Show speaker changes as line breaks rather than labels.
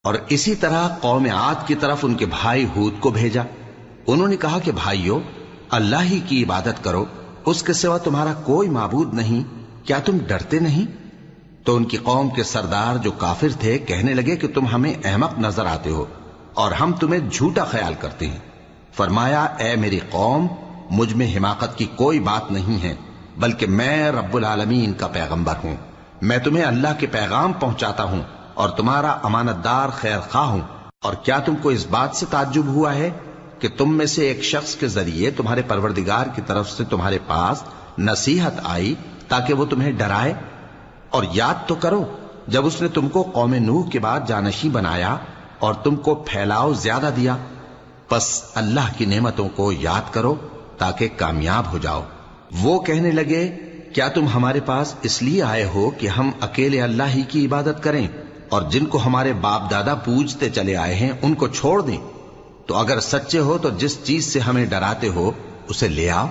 اور اسی طرح قوم عاد کی طرف ان کے بھائی ہود کو بھیجا۔ انہوں نے کہا کہ بھائیو، اللہ ہی کی عبادت کرو، اس کے سوا تمہارا کوئی معبود نہیں، کیا تم ڈرتے نہیں؟ تو ان کی قوم کے سردار جو کافر تھے کہنے لگے کہ تم ہمیں احمق نظر آتے ہو اور ہم تمہیں جھوٹا خیال کرتے ہیں۔ فرمایا، اے میری قوم، مجھ میں حماقت کی کوئی بات نہیں ہے، بلکہ میں رب العالمین کا پیغمبر ہوں۔ میں تمہیں اللہ کے پیغام پہنچاتا ہوں اور تمہارا امانت دار خیر خواہ ہوں۔ اور کیا تم کو اس بات سے تعجب ہوا ہے کہ تم میں سے ایک شخص کے ذریعے تمہارے پروردگار کی طرف سے تمہارے پاس نصیحت آئی تاکہ وہ تمہیں ڈرائے؟ اور یاد تو کرو جب اس نے تم کو قوم نوح کے بعد جانشین بنایا اور تم کو پھیلاؤ زیادہ دیا۔ پس اللہ کی نعمتوں کو یاد کرو تاکہ کامیاب ہو جاؤ۔ وہ کہنے لگے، کیا تم ہمارے پاس اس لیے آئے ہو کہ ہم اکیلے اللہ ہی کی عبادت کریں اور جن کو ہمارے باپ دادا پوجتے چلے آئے ہیں ان کو چھوڑ دیں؟ تو اگر سچے ہو تو جس چیز سے ہمیں ڈراتے ہو اسے لے آؤ۔